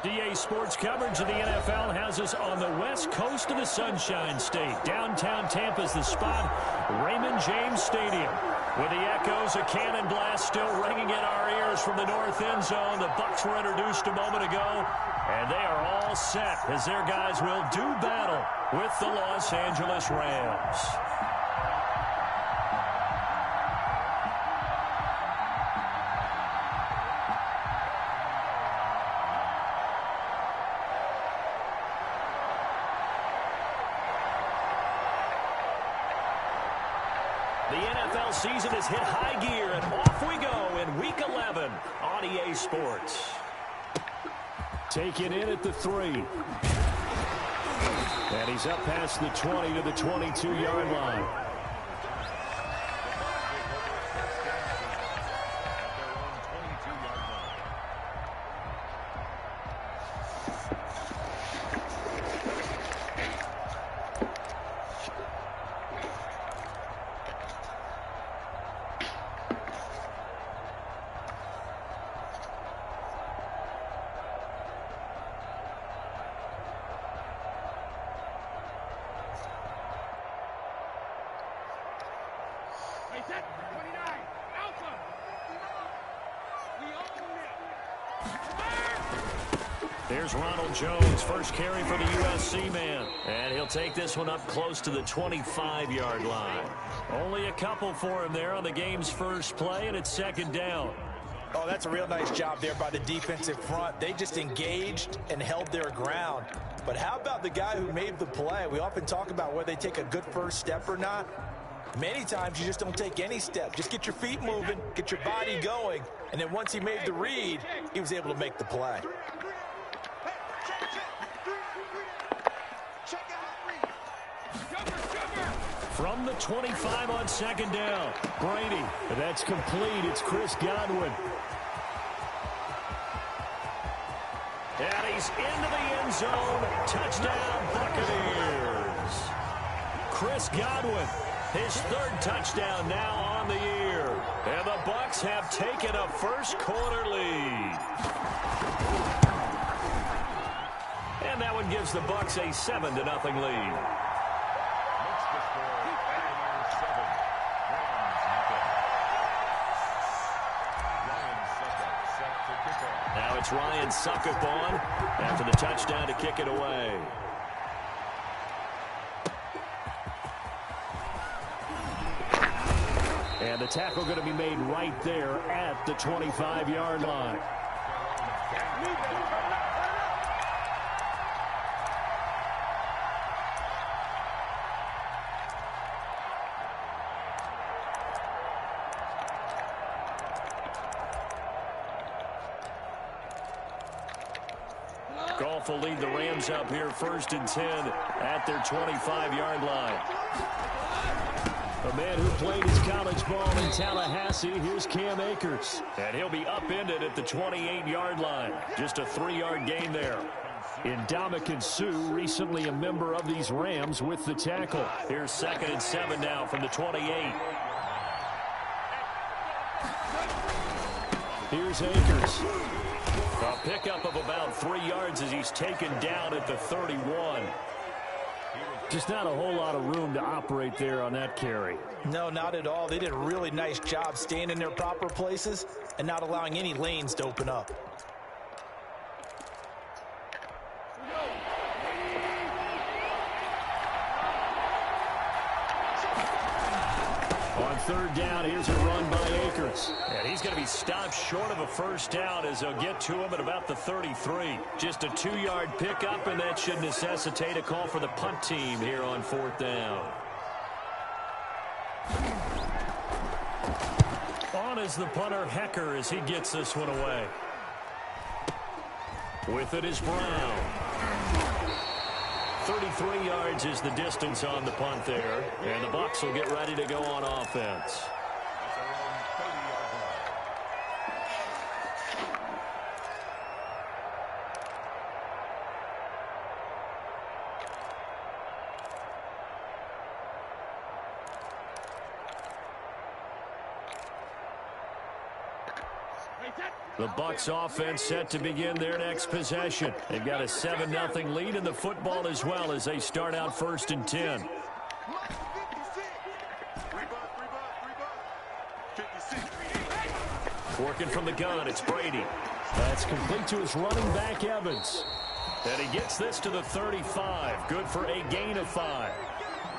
DA Sports coverage of the NFL has us on the west coast of the Sunshine State. Downtown Tampa's the spot, Raymond James Stadium. With the echoes of cannon blast still ringing in our ears from the north end zone, the Bucs were introduced a moment ago, and they are all set as their guys will do battle with the Los Angeles Rams. The NFL season has hit high gear, and off we go in Week 11 on EA Sports. Taken in at the 3. And he's up past the 20 to the 22-yard line. There's Ronald Jones, first carry for the USC man. And he'll take this one up close to the 25-yard line. Only a couple for him there on the game's first play, and it's second down. Oh, that's a real nice job there by the defensive front. They just engaged and held their ground. But how about the guy who made the play? We often talk about whether they take a good first step or not. Many times you just don't take any step. Just get your feet moving, get your body going, and then once he made the read, he was able to make the play. From the 25 on second down, Brady. That's complete. It's Chris Godwin. And he's into the end zone. Touchdown, Buccaneers. Chris Godwin, his third touchdown now on the year. And the Bucs have taken a first quarter lead. And that one gives the Bucs a 7-0 lead. Now it's Ryan Succop on after the touchdown to kick it away. And the tackle going to be made right there at the 25-yard line. Goff will lead the Rams up here first and 10 at their 25-yard line. A man who played his college ball in Tallahassee, here's Cam Akers. And he'll be upended at the 28-yard line. Just a 3-yard gain there. Ndamukong Suh, recently a member of these Rams, with the tackle. Here's 2nd and 7 now from the 28. Here's Akers. A pickup of about 3 yards as he's taken down at the 31. Just not a whole lot of room to operate there on that carry. No, not at all. They did a really nice job staying in their proper places and not allowing any lanes to open up. On third down, here's a run by Akers. And he's going to be stopped short of a first down as they'll get to him at about the 33. Just a 2-yard pickup, and that should necessitate a call for the punt team here on 4th down. On is the punter, Hecker, as he gets this one away. With it is Brown. 33 yards is the distance on the punt there, and the Bucs will get ready to go on offense. Wait, that The Bucs offense set to begin their next possession. They've got a 7-0 lead in the football as well as they start out 1st and 10. Working from the gun, it's Brady. That's complete to his running back, Evans. And he gets this to the 35. Good for a gain of 5.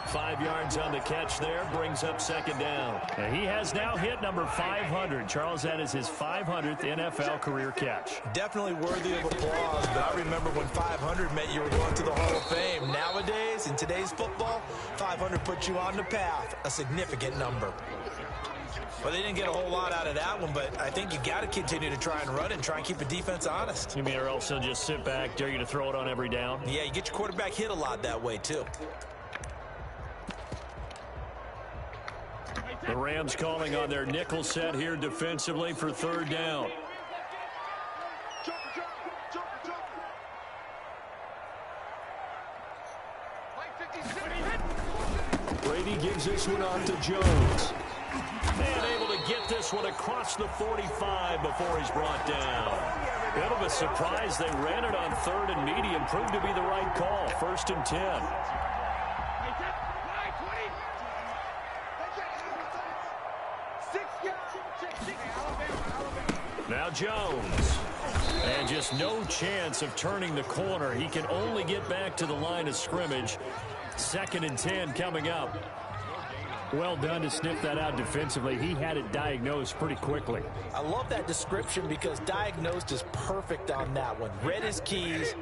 5 yards on the catch there, brings up 2nd down. And he has now hit number 500. Charles, that is his 500th NFL career catch. Definitely worthy of applause, but I remember when 500 meant you were going to the Hall of Fame. Nowadays, in today's football, 500 puts you on the path, a significant number. Well, they didn't get a whole lot out of that one, but I think you got to continue to try and run and try and keep the defense honest. You mean or else they'll just sit back, dare you to throw it on every down? Yeah, you get your quarterback hit a lot that way, too. The Rams calling on their nickel set here defensively for 3rd down. Brady gives this one off to Jones. And able to get this one across the 45 before he's brought down. Bit of a surprise. They ran it on 3rd and medium. Proved to be the right call. 1st and 10. Now Jones. And just no chance of turning the corner. He can only get back to the line of scrimmage. 2nd and 10 coming up. Well done to sniff that out defensively. He had it diagnosed pretty quickly. I love that description because diagnosed is perfect on that one. Read his keys,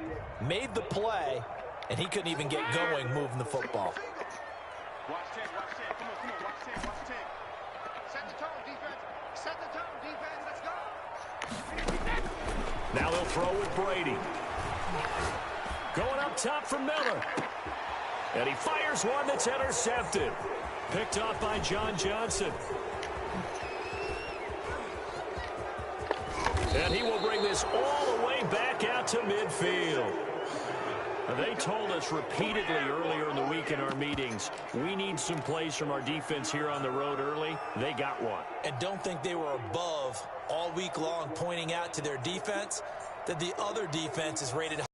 made the play, and he couldn't even get going moving the football. Watch 10, watch 10. Come on, watch 10, watch 10. Set the tone, defense. Set the tone, defense. Let's go. Now they'll throw with Brady. Going up top for Miller. And he fires one that's intercepted. Picked off by John Johnson. And he will bring this all the way back out to midfield. They told us repeatedly earlier in the week in our meetings, we need some plays from our defense here on the road early. They got one. And don't think they were above all week long pointing out to their defense that the other defense is rated high.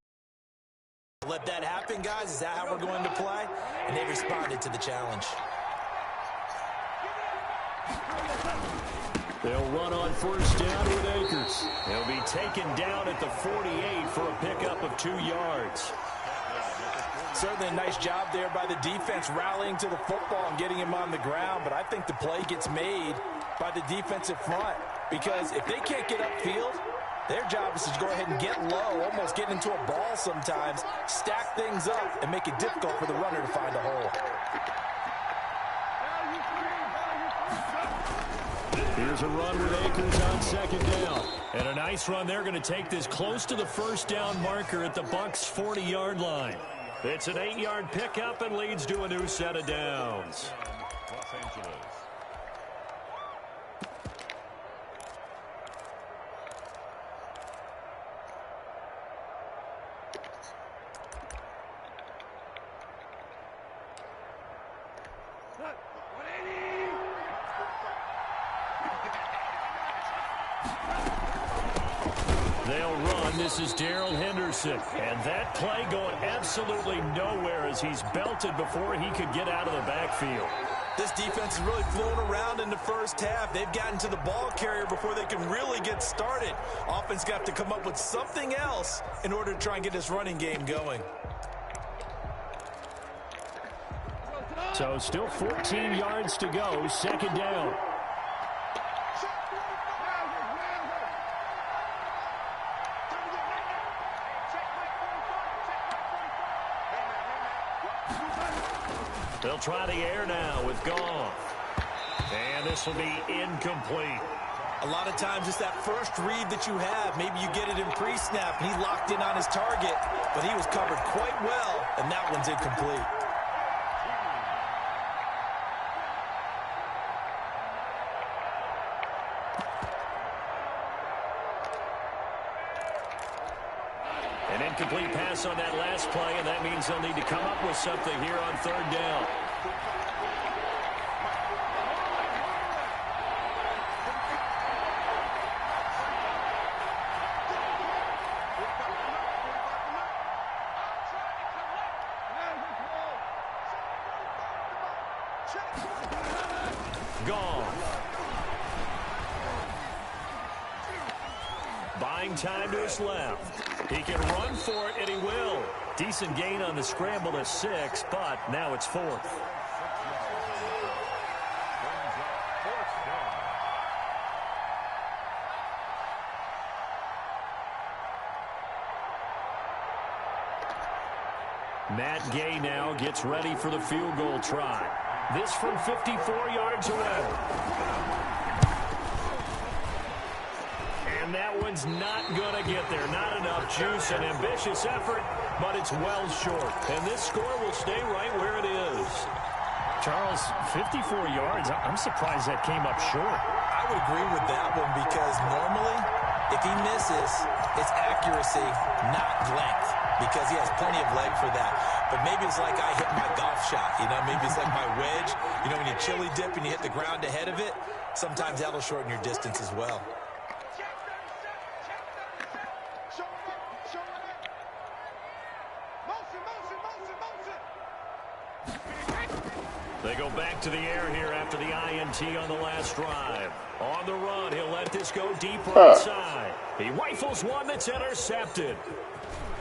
Let that happen, guys. Is that how we're going to play? And they responded to the challenge. They'll run on 1st down with Akers. He'll be taken down at the 48 for a pickup of 2 yards. Certainly a nice job there by the defense rallying to the football and getting him on the ground, but I think the play gets made by the defensive front because if they can't get upfield, their job is to go ahead and get low, almost get into a ball sometimes, stack things up, and make it difficult for the runner to find a hole. Here's a run with Akers on 2nd down. And a nice run. They're going to take this close to the 1st down marker at the Bucs' 40-yard line. It's an 8-yard pickup and leads to a new set of downs. Los Angeles. They'll run. This is Darrell Henderson. And that play going absolutely nowhere as he's belted before he could get out of the backfield. This defense is really flown around in the first half. They've gotten to the ball carrier before they can really get started. Offense got to come up with something else in order to try and get this running game going. So still 14 yards to go. 2nd down. They'll try the air now with Goff. And this will be incomplete. A lot of times it's that first read that you have. Maybe you get it in pre-snap, and he locked in on his target, but he was covered quite well, and that one's incomplete. An incomplete pass on that last play, and that means they'll need to come up with something here on 3rd down. Gone. Buying time to his left. He can run for it, and he will. Decent gain on the scramble to 6, but now it's 4th. Matt Gay now gets ready for the field goal try. This from 54 yards away. And that one's not going to get there. Not enough juice. An ambitious effort, but it's well short. And this score will stay right where it is. Charles, 54 yards. I'm surprised that came up short. I would agree with that one because normally, if he misses, it's accuracy, not length, because he has plenty of leg for that. But maybe it's like I hit my golf shot. You know, maybe it's like my wedge. You know, when you chili dip and you hit the ground ahead of it, sometimes that'll shorten your distance as well. They go back to the air here after the INT on the last drive. On the run, he'll let this go deep right side. He rifles one that's intercepted.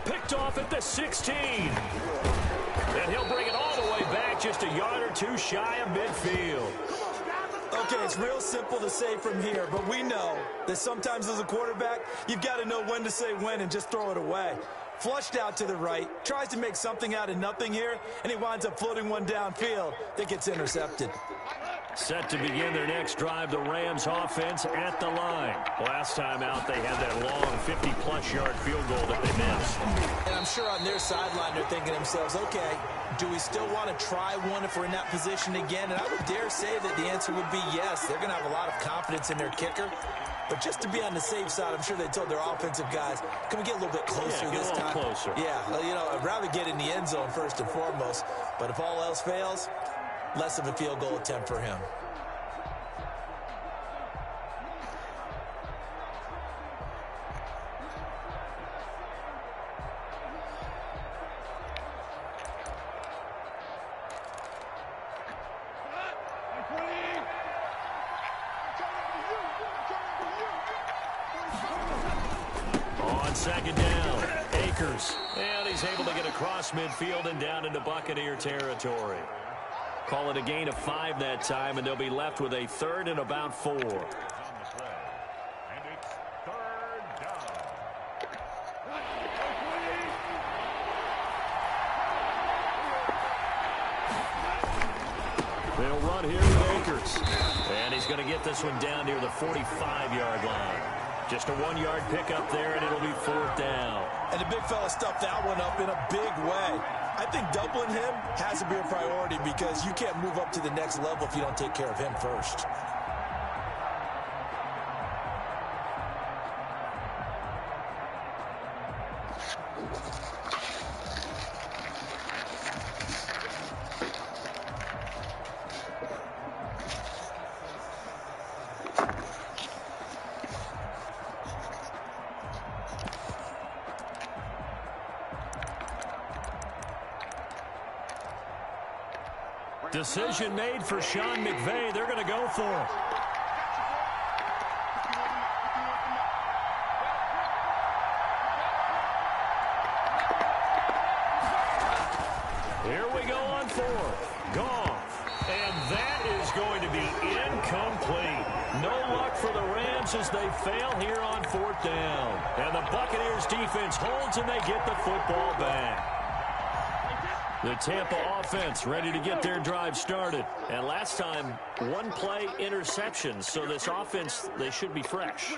Picked off at the 16. And he'll bring it all the way back just a yard or two shy of midfield. Okay, it's real simple to say from here, but we know that sometimes as a quarterback, you've got to know when to say when and just throw it away. Flushed out to the right, tries to make something out of nothing here, and he winds up floating one downfield that gets intercepted. Set to begin their next drive, the Rams offense at the line. Last time out, they had that long 50-plus yard field goal that they missed. And I'm sure on their sideline they're thinking to themselves, okay, do we still want to try one if we're in that position again? And I would dare say that the answer would be yes. They're going to have a lot of confidence in their kicker. But just to be on the safe side, I'm sure they told their offensive guys, can we get a little bit closer this time? Closer. Yeah, you know, I'd rather get in the end zone first and foremost. But if all else fails, less of a field goal attempt for him. Second down, Akers, and he's able to get across midfield and down into Buccaneer territory. Call it a gain of 5 that time, and they'll be left with a 3rd and about 4. And it's 3rd down. They'll run here with Akers, and he's going to get this one down near the 45-yard line. Just a 1-yard pickup there, and it'll be 4th down. And the big fella stuffed that one up in a big way. I think doubling him has to be a priority because you can't move up to the next level if you don't take care of him first. Decision made for Sean McVay. They're going to go for it. Here we go on 4th. Goff. And that is going to be incomplete. No luck for the Rams as they fail here on 4th down. And the Buccaneers defense holds and they get the football back. The Tampa offense ready to get their drive started. And last time, 1-play interception. So this offense, they should be fresh.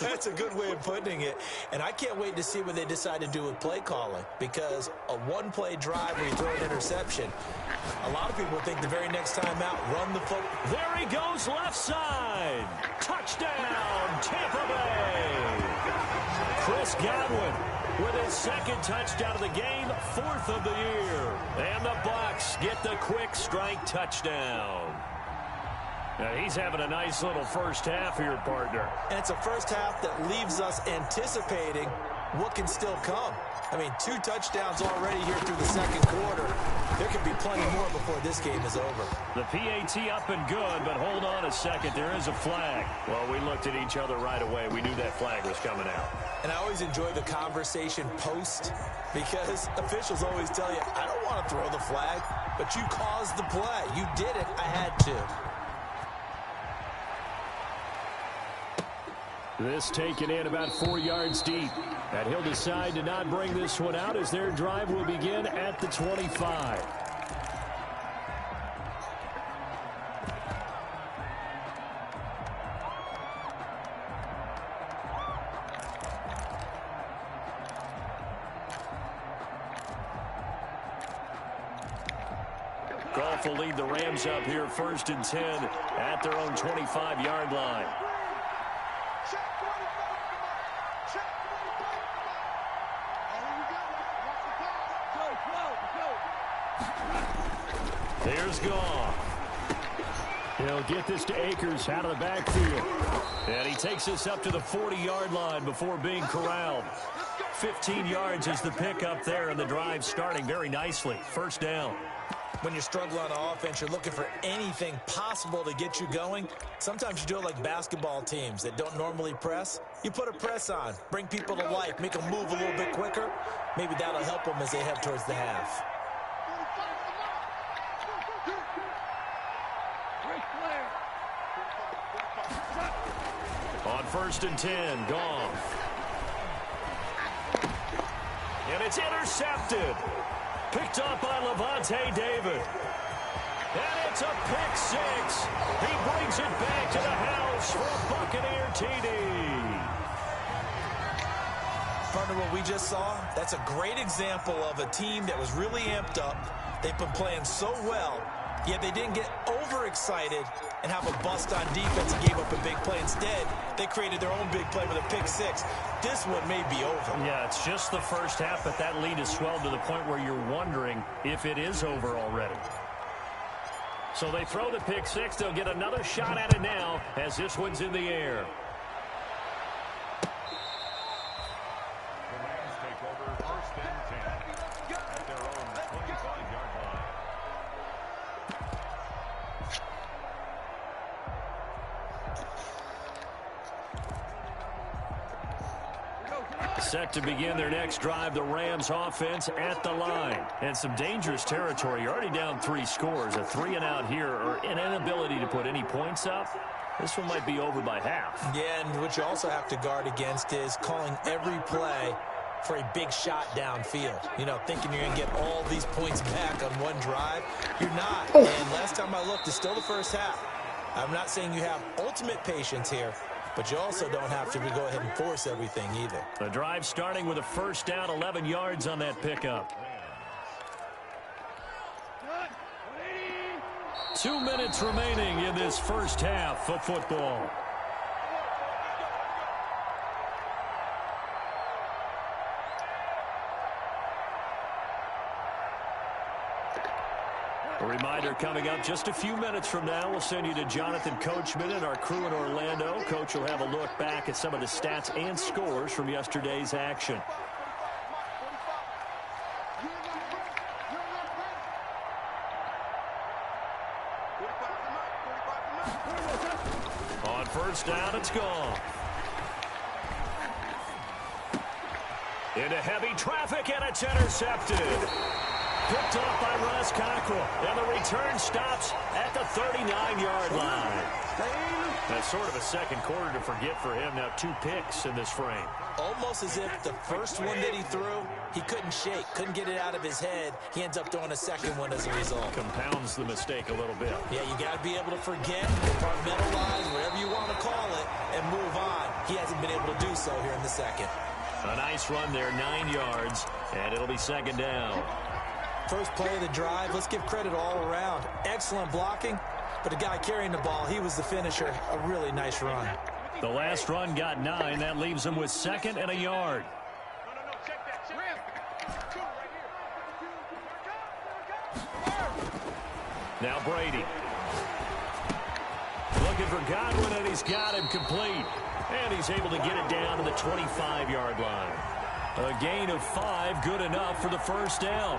That's a good way of putting it. And I can't wait to see what they decide to do with play calling. Because a 1-play drive where you throw an interception, a lot of people think the very next time out, run the football. There he goes left side. Touchdown, Tampa Bay. Chris Godwin with his 2nd touchdown of the game, 4th of the year. And the Bucs get the quick strike touchdown. Now he's having a nice little first half here, partner. And it's a first half that leaves us anticipating what can still come. I mean, 2 touchdowns already here through the second quarter. There could be plenty more before this game is over. The PAT up and good, but hold on a second. There is a flag. Well, we looked at each other right away. We knew that flag was coming out. And I always enjoy the conversation post because officials always tell you, I don't want to throw the flag, but you caused the play. You did it. I had to. This taken in about 4 yards deep. And he'll decide to not bring this one out as their drive will begin at the 25. Goff will lead the Rams up here 1st and 10 at their own 25-yard line. Here's Goff. He'll get this to Akers out of the backfield. And he takes this up to the 40-yard line before being corralled. 15 yards is the pickup there, and the drive starting very nicely. 1st down. When you struggle on offense, you're looking for anything possible to get you going. Sometimes you do it like basketball teams that don't normally press. You put a press on, bring people to life, make them move a little bit quicker. Maybe that'll help them as they head towards the half. On 1st and 10, Goff. And it's intercepted. Picked up by Levante David. And it's a pick 6. He brings it back to the house for a Buccaneer TD. Partner, what we just saw, that's a great example of a team that was really amped up. They've been playing so well, yet they didn't get overexcited and have a bust on defense and gave up a big play. Instead, they created their own big play with a pick 6. This one may be over. Yeah, it's just the first half, but that lead has swelled to the point where you're wondering if it is over already. So they throw the pick 6. They'll get another shot at it now as this one's in the air. The Rams take over 1st and 10 at their own 25-yard line. Set to begin their next drive, the Rams offense at the line. And some dangerous territory. You're already down 3 scores. A 3-and-out here or an inability to put any points up. This one might be over by half. Yeah, and what you also have to guard against is calling every play for a big shot downfield. You know, thinking you're going to get all these points back on one drive. You're not. And last time I looked, it's still the first half. I'm not saying you have ultimate patience here, but you also don't have to go ahead and force everything either. The drive starting with a 1st down, 11 yards on that pickup. 2 minutes remaining in this first half of football. A reminder coming up just a few minutes from now. We'll send you to Jonathan Coachman and our crew in Orlando. Coach will have a look back at some of the stats and scores from yesterday's action. On 1st down, it's gone. Into heavy traffic, and it's intercepted. Picked off by Russ Cockrell, and the return stops at the 39-yard line. That's sort of a second quarter to forget for him. Now 2 picks in this frame. Almost as if the first one that he threw, he couldn't shake, couldn't get it out of his head. He ends up throwing a second one as a result. Compounds the mistake a little bit. Yeah, you got to be able to forget, compartmentalize, whatever you want to call it, and move on. He hasn't been able to do so here in the second. A nice run there, 9 yards, and it'll be 2nd down. First play of the drive, let's give credit all around. Excellent blocking, but the guy carrying the ball, he was the finisher. A really nice run. The last run got 9. That leaves him with 2nd and a yard. Now Brady. Looking for Godwin, and he's got him complete. And he's able to get it down to the 25-yard line. A gain of 5, good enough for the first down.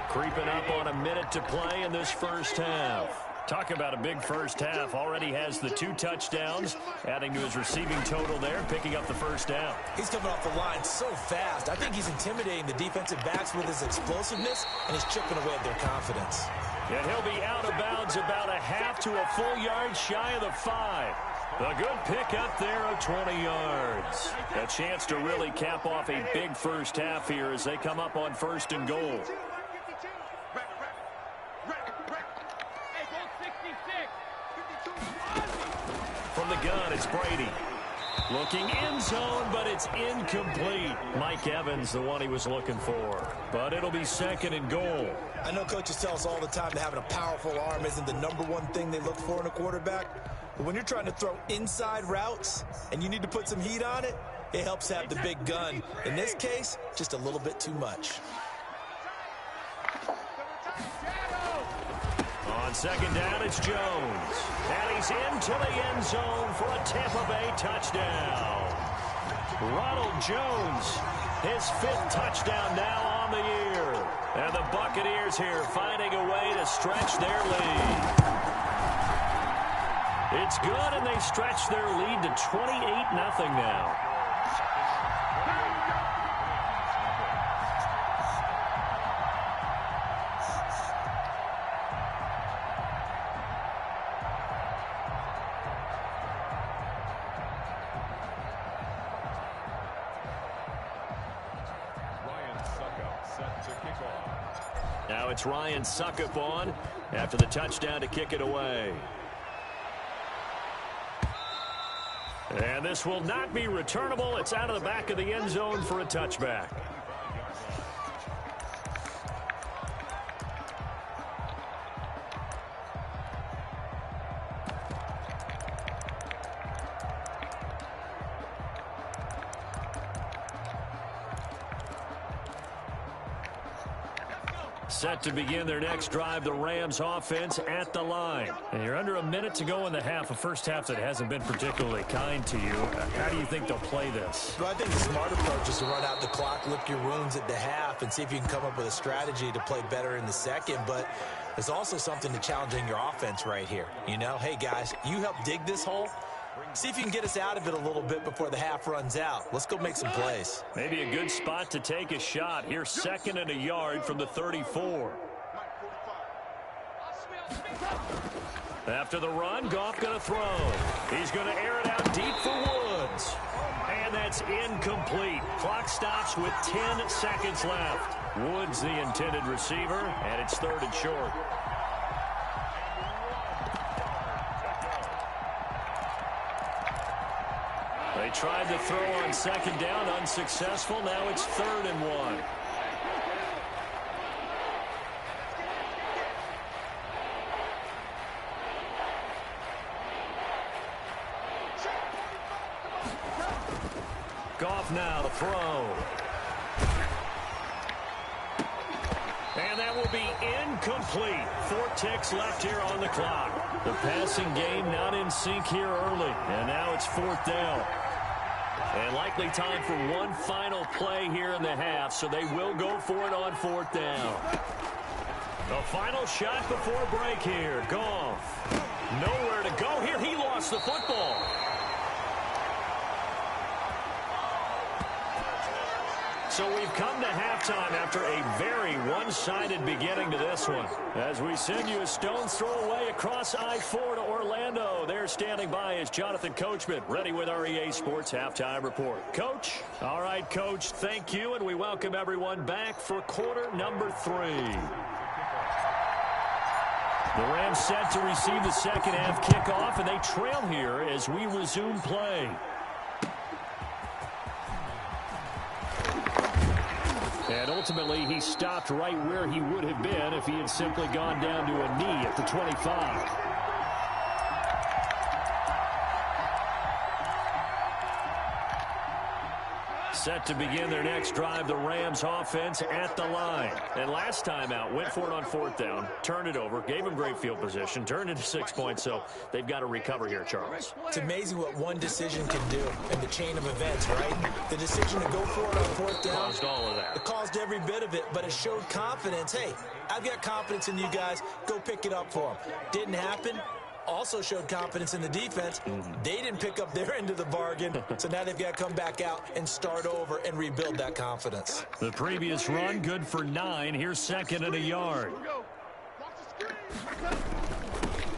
Creeping up on a minute to play in this first half. Talk about a big first half. Already has the 2 touchdowns, adding to his receiving total there, picking up the first down. He's coming off the line so fast. I think he's intimidating the defensive backs with his explosiveness, and he's chipping away at their confidence. And he'll be out of bounds about a half to a full yard shy of the 5. A good pickup there of 20 yards. A chance to really cap off a big first half here as they come up on 1st and goal. From the gun, it's Brady. Looking end zone, but it's incomplete. Mike Evans, the one he was looking for. But it'll be 2nd and goal. I know coaches tell us all the time that having a powerful arm isn't the #1 thing they look for in a quarterback. But when you're trying to throw inside routes and you need to put some heat on it, it helps have the big gun. In this case, just a little bit too much. On 2nd down, it's Jones. And he's into the end zone for a Tampa Bay touchdown. Ronald Jones, his 5th touchdown now on the year. And the Buccaneers here finding a way to stretch their lead. It's good, and they stretch their lead to 28-0 now. Now it's Ryan Suckup on after the touchdown to kick it away. And this will not be returnable. It's out of the back of the end zone for a touchback. Set to begin their next drive, the Rams offense at the line. And you're under a minute to go in the half, a first half that hasn't been particularly kind to you. How do you think they'll play this? Well, I think the smart approach is to run out the clock, lick your wounds at the half, and see if you can come up with a strategy to play better in the second. But there's also something to challenging your offense right here. You know, hey, guys, you help dig this hole. See if you can get us out of it a little bit before the half runs out. Let's go make some plays. Maybe a good spot to take a shot. Here's 2nd and a yard from the 34. After the run, Goff going to throw. He's going to air it out deep for Woods. And that's incomplete. Clock stops with 10 seconds left. Woods the intended receiver, and it's 3rd and short. They tried to throw on 2nd down, unsuccessful. Now it's 3rd and 1. Goff now to throw. And that will be incomplete. 4 ticks left here on the clock. The passing game not in sync here early. And now it's 4th down. And likely time for one final play here in the half, so they will go for it on 4th down. The final shot before break here. Goff. Nowhere to go here. He lost the football. So we've come to halftime after a very one-sided beginning to this one. As we send you a stone's throw away across I-4 to Orlando. There standing by is Jonathan Coachman, ready with our EA Sports Halftime Report. Coach? All right, Coach, thank you, and we welcome everyone back for quarter number 3. The Rams set to receive the second half kickoff, and they trail here as we resume play. And ultimately, he stopped right where he would have been if he had simply gone down to a knee at the 25. Set to begin their next drive, the Rams offense at the line. And last time out, went for it on 4th down, turned it over, gave them great field position, turned into 6 points, so they've got to recover here, Charles. It's amazing what one decision can do in the chain of events, right? The decision to go for it on 4th down. Caused all of that. It caused every bit of it, but it showed confidence. Hey, I've got confidence in you guys. Go pick it up for them. Didn't happen. Also showed confidence in the defense. They didn't pick up their end of the bargain, so now they've got to come back out and start over and rebuild that confidence. The previous run, good for 9. Here's 2nd and a yard.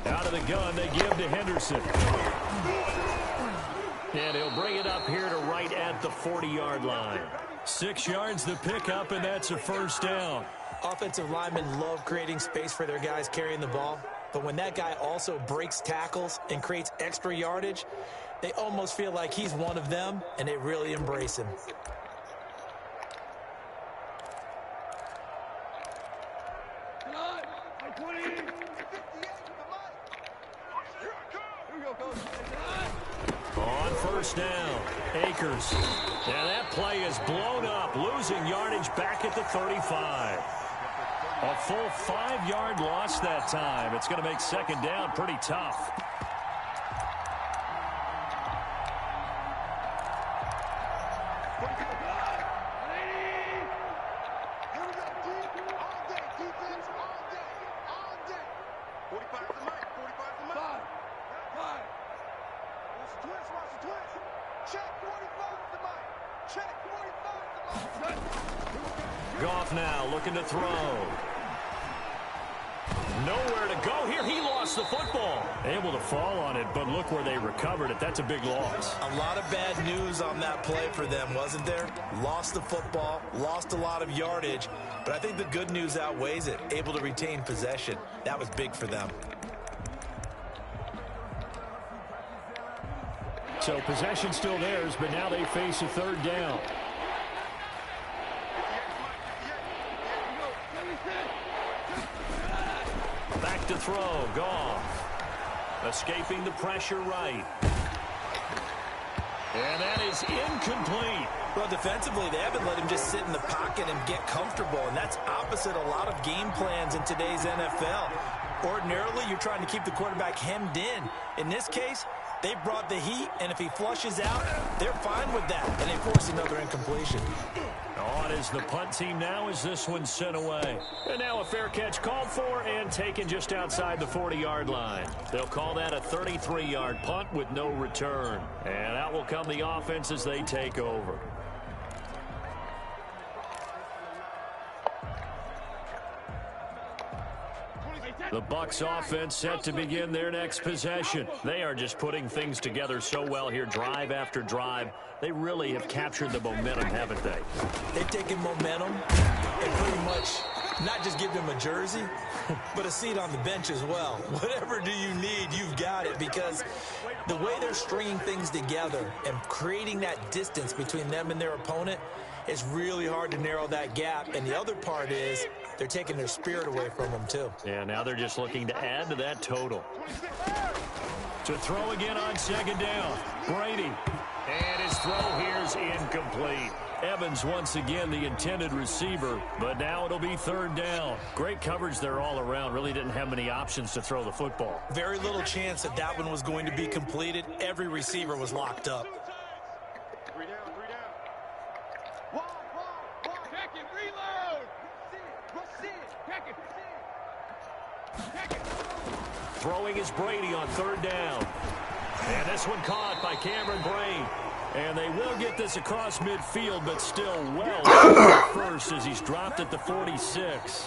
Out of the gun, they give to Henderson. And he'll bring it up here to right at the 40-yard line. 6 yards the pickup, and that's a 1st down. Offensive linemen love creating space for their guys carrying the ball. But when that guy also breaks tackles and creates extra yardage, they almost feel like he's one of them, and they really embrace him. On 1st down, Akers. And that play is blown up, losing yardage back at the 35. A full 5-yard loss that time. It's going to make 2nd down pretty tough. Goff now looking to throw. Nowhere to go here. He lost the football. Able to fall on it, but look where they recovered it. That's a big loss. A lot of bad news on that play for them, wasn't there? Lost the football, lost a lot of yardage, but I think the good news outweighs it. Able to retain possession. That was big for them. So possession still theirs, but now they face a 3rd down. Back to throw, Goff. Escaping the pressure right. And that is incomplete. Well, defensively, they haven't let him just sit in the pocket and get comfortable, and that's opposite a lot of game plans in today's NFL. Ordinarily, you're trying to keep the quarterback hemmed in. In this case, they brought the heat, and if he flushes out, they're fine with that, and they force another incompletion. On is the punt team now as this one's sent away. And now a fair catch called for and taken just outside the 40-yard line. They'll call that a 33-yard punt with no return. And out will come the offense as they take over. The Bucs offense set to begin their next possession. They are just putting things together so well here, drive after drive. They really have captured the momentum, haven't they? They've taken momentum and pretty much not just give them a jersey, but a seat on the bench as well. Whatever do you need, you've got it, because the way they're stringing things together and creating that distance between them and their opponent, it's really hard to narrow that gap. And the other part is they're taking their spirit away from them, too. Yeah, now they're just looking to add to that total. To throw again on 2nd down. Brady. And his throw here's incomplete. Evans once again the intended receiver, but now it'll be 3rd down. Great coverage there all around. Really didn't have many options to throw the football. Very little chance that that one was going to be completed. Every receiver was locked up. Throwing is Brady on 3rd down. And this one caught by Cameron Brain. And they will get this across midfield, but still well first as he's dropped at the 46.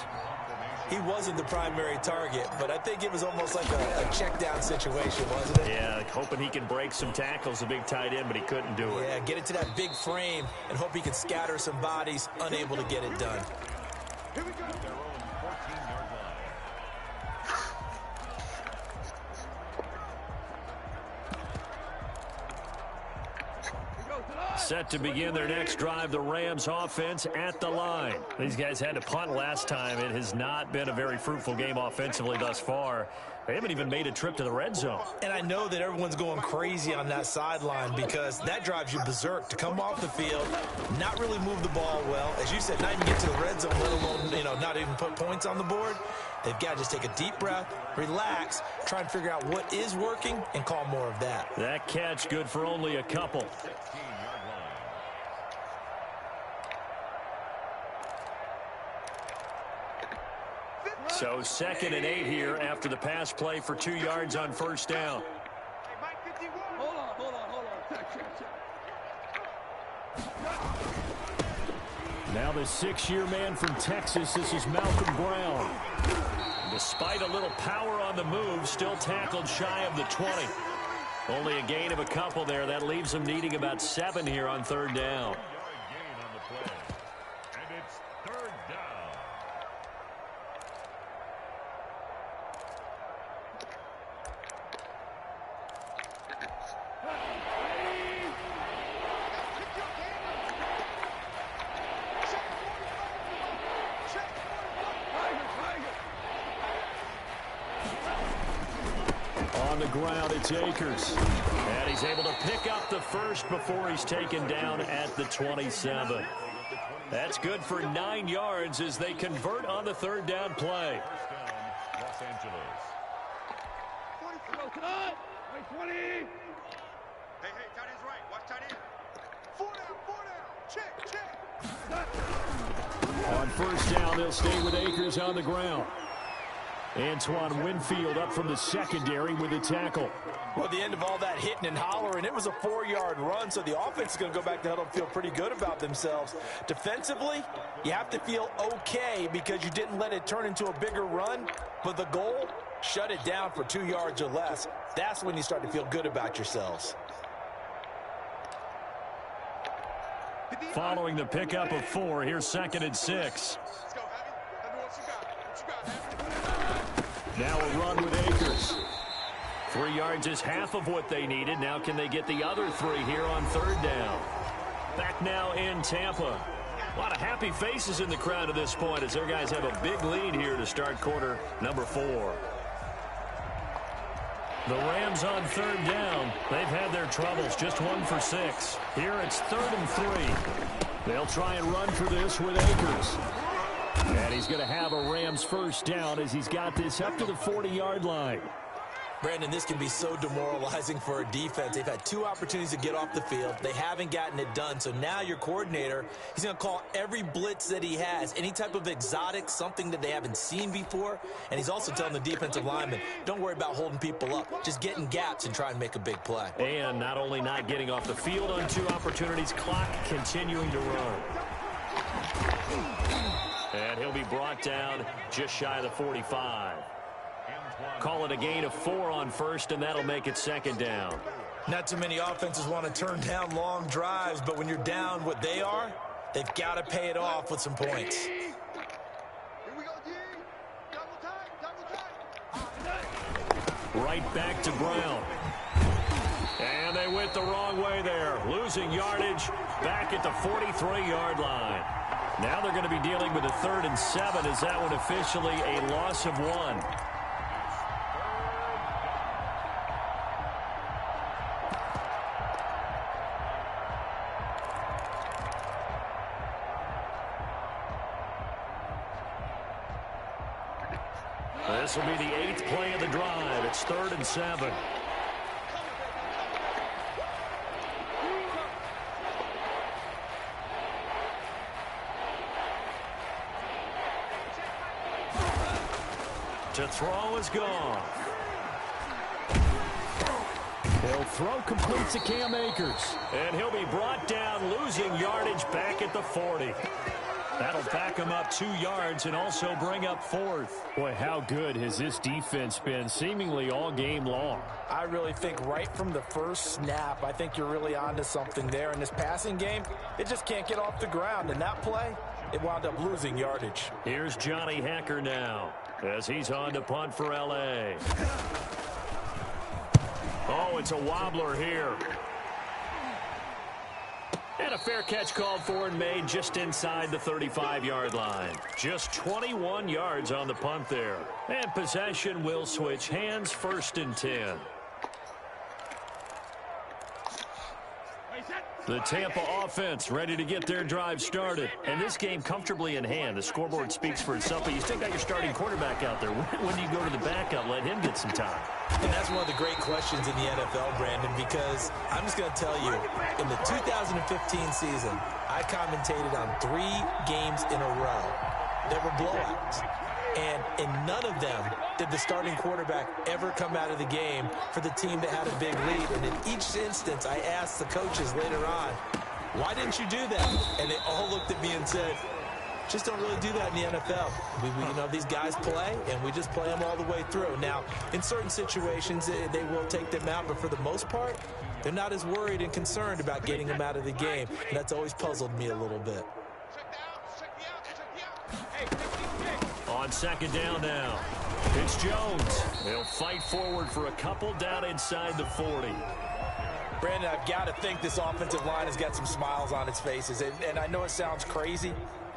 He wasn't the primary target, but I think it was almost like a check down situation, wasn't it? Yeah, hoping he can break some tackles, a big tight end, but he couldn't do it. Yeah, get it to that big frame and hope he can scatter some bodies, unable to get it done. Here we go. Their own 14-yard line. Set to begin their next drive, the Rams offense at the line. These guys had to punt last time. It has not been a very fruitful game offensively thus far. They haven't even made a trip to the red zone. And I know that everyone's going crazy on that sideline because that drives you berserk to come off the field, not really move the ball well. As you said, not even get to the red zone, let alone, not even put points on the board. They've got to just take a deep breath, relax, try and figure out what is working, and call more of that. That catch good for only a couple. So 2nd and 8 here after the pass play for 2 yards on first down. Hold on. Now the 6-year man from Texas, this is Malcolm Brown. Despite a little power on the move, still tackled shy of the 20. Only a gain of a couple there. That leaves him needing about 7 here on 3rd down. On the ground, it's Akers. And he's able to pick up the first before he's taken down at the 27. That's good for 9 yards as they convert on the 3rd down play. Los Angeles. 20. Hey, tight end's right. Watch tight end. 4 down. Check. On first down, they'll stay with Akers on the ground. Antoine Winfield up from the secondary with a tackle. Well, at the end of all that hitting and hollering, it was a 4-yard run, so the offense is going to go back to huddle and feel pretty good about themselves. Defensively, you have to feel okay because you didn't let it turn into a bigger run, but the goal, shut it down for 2 yards or less. That's when you start to feel good about yourselves. Following the pickup of 4, here's 2nd and 6. Let's go, Abby. Let me know what you got. Now a run with Akers. 3 yards is half of what they needed. Now can they get the other 3 here on 3rd down? Back now in Tampa. A lot of happy faces in the crowd at this point as their guys have a big lead here to start quarter number 4. The Rams on 3rd down. They've had their troubles, just 1 for 6. Here it's 3rd and 3. They'll try and run for this with Akers. And he's going to have a Rams first down as he's got this up to the 40-yard line. Brandon, this can be so demoralizing for a defense. They've had 2 opportunities to get off the field. They haven't gotten it done. So now your coordinator, he's going to call every blitz that he has, any type of exotic, something that they haven't seen before. And he's also telling the defensive lineman, don't worry about holding people up. Just get in gaps and try and make a big play. And not only not getting off the field on 2 opportunities, clock continuing to run. And he'll be brought down just shy of the 45. Call it a gain of 4 on first, and that'll make it 2nd down. Not too many offenses want to turn down long drives, but when you're down what they are, they've got to pay it off with some points. Here we go, D. Double time. Right back to Brown. And they went the wrong way there. Losing yardage back at the 43-yard line. Now they're going to be dealing with a 3rd and 7. Is that one officially a loss of 1? This will be the 8th play of the drive. It's 3rd and 7. To throw is gone. He'll throw complete to Cam Akers. And he'll be brought down, losing yardage back at the 40. That'll back him up 2 yards and also bring up 4th. Boy, how good has this defense been seemingly all game long? I really think right from the first snap, I think you're really onto something there. In this passing game, it just can't get off the ground. In that play, it wound up losing yardage. Here's Johnny Hacker now as he's on to punt for L.A. Oh, it's a wobbler here. And a fair catch called for and made just inside the 35-yard line. Just 21 yards on the punt there. And possession will switch hands, 1st and 10. The Tampa offense ready to get their drive started. And this game comfortably in hand. The scoreboard speaks for itself, but you still got your starting quarterback out there. When do you go to the backup? Let him get some time. And that's one of the great questions in the NFL, Brandon, because I'm just going to tell you, in the 2015 season, I commentated on 3 games in a row that were blowouts. And in none of them did the starting quarterback ever come out of the game for the team that had a big lead. And in each instance, I asked the coaches later on, why didn't you do that? And they all looked at me and said, just don't really do that in the NFL. You know, these guys play, and we just play them all the way through. Now, in certain situations, they will take them out, but for the most part, they're not as worried and concerned about getting them out of the game. And that's always puzzled me a little bit. On 2nd down now, it's Jones. He'll fight forward for a couple down inside the 40. Brandon, I've got to think this offensive line has got some smiles on its faces. And I know it sounds crazy,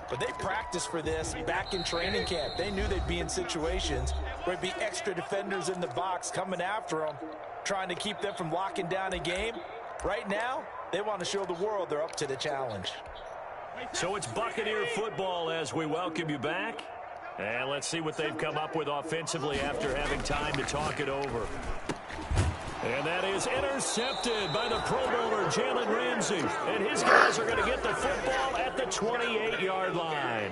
but they practiced for this back in training camp. They knew they'd be in situations where there'd be extra defenders in the box coming after them, trying to keep them from locking down a game. Right now, they want to show the world they're up to the challenge. So it's Buccaneer football as we welcome you back. And let's see what they've come up with offensively after having time to talk it over. And that is intercepted by the Pro Bowler, Jalen Ramsey. And his guys are going to get the football at the 28-yard line.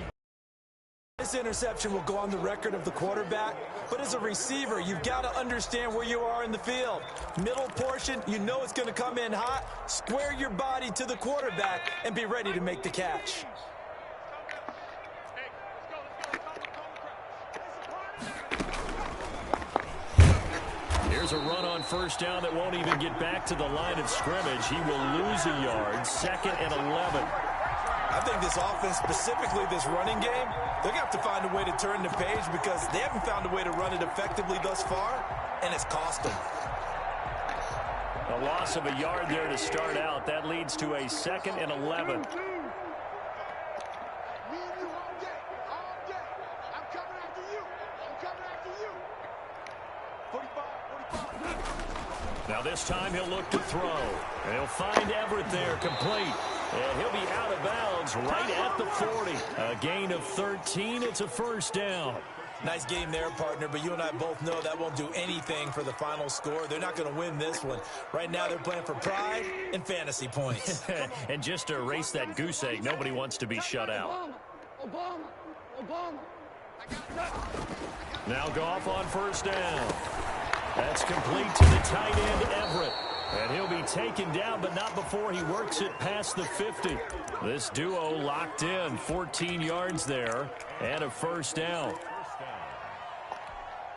This interception will go on the record of the quarterback, but as a receiver, you've got to understand where you are in the field. Middle portion, you know it's going to come in hot. Square your body to the quarterback and be ready to make the catch. Here's a run on 1st down that won't even get back to the line of scrimmage. He will lose a yard, 2nd and 11. I think this offense, specifically this running game, they're going to have to find a way to turn the page because they haven't found a way to run it effectively thus far, and it's cost them. A loss of a yard there to start out. That leads to a 2nd and 11. Now this time he'll look to throw. And he'll find Everett there, complete. And he'll be out of bounds right at the 40. A gain of 13. It's a 1st down. Nice game there, partner, but you and I both know that won't do anything for the final score. They're not going to win this one. Right now they're playing for pride and fantasy points. And just to erase that goose egg, nobody wants to be shut out. Obama. Now Goff on 1st down. That's complete to the tight end, Everett. And he'll be taken down, but not before he works it past the 50. This duo locked in, 14 yards there, and a 1st down.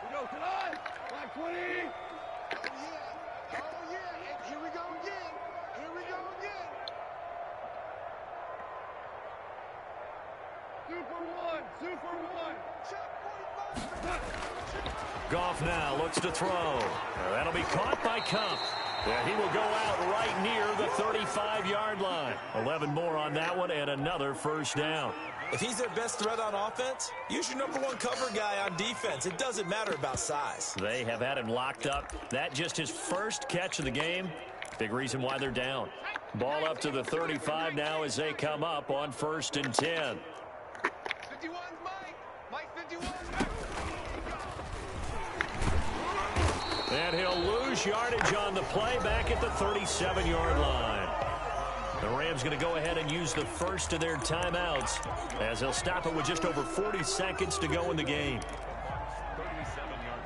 We go tonight, like 20. Oh, yeah. And here we go again. Super one. Goff now looks to throw. That'll be caught by Kupp. And he will go out right near the 35-yard line. 11 more on that one and another 1st down. If he's their best threat on offense, use your #1 cover guy on defense. It doesn't matter about size. They have had him locked up. That just his first catch of the game. Big reason why they're down. Ball up to the 35 now as they come up on 1st and 10. 51's Mike 51. And he'll lose yardage on the play back at the 37-yard line. The Rams going to go ahead and use the first of their timeouts as they'll stop it with just over 40 seconds to go in the game. 37-yard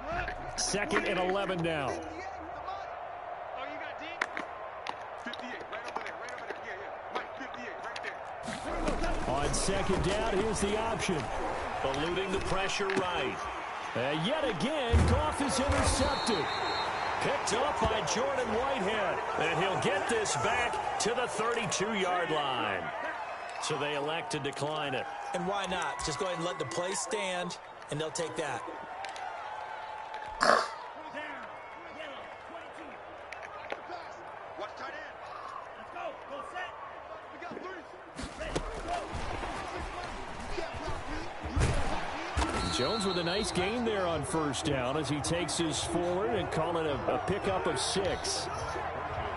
line. 2nd and 11 now. Oh, you got D? 58, right over there. Yeah. Mike, 58, right there. On 2nd down, here's the option. Eluding the pressure right. Yet again, Goff is intercepted. Picked up by Jordan Whitehead. And he'll get this back to the 32-yard line. So they elect to decline it. And why not? Just go ahead and let the play stand, and they'll take that. Watch tight end. Let's go. Go set. We got three. Ready. Go. Jones with a nice gain there on first down as he takes his forward and call it a pickup of 6.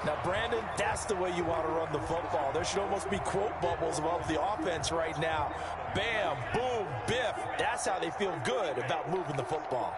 Now, Brandon, that's the way you want to run the football. There should almost be quote bubbles above the offense right now. Bam, boom, biff. That's how they feel good about moving the football.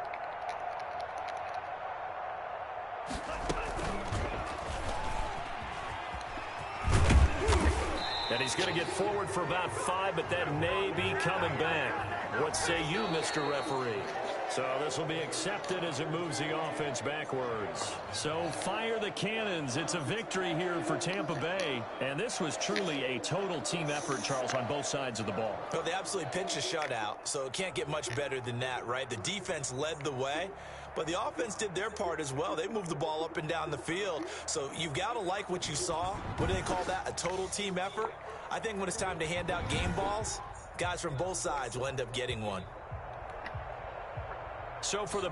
And he's going to get forward for about 5, but that may be coming back. What say you, Mr. Referee? So this will be accepted as it moves the offense backwards. So fire the cannons. It's a victory here for Tampa Bay. And this was truly a total team effort, Charles, on both sides of the ball. Well, they absolutely pitched a shutout, so it can't get much better than that, right? The defense led the way, but the offense did their part as well. They moved the ball up and down the field. So you've got to like what you saw. What do they call that? A total team effort? I think when it's time to hand out game balls, guys from both sides will end up getting one. So for the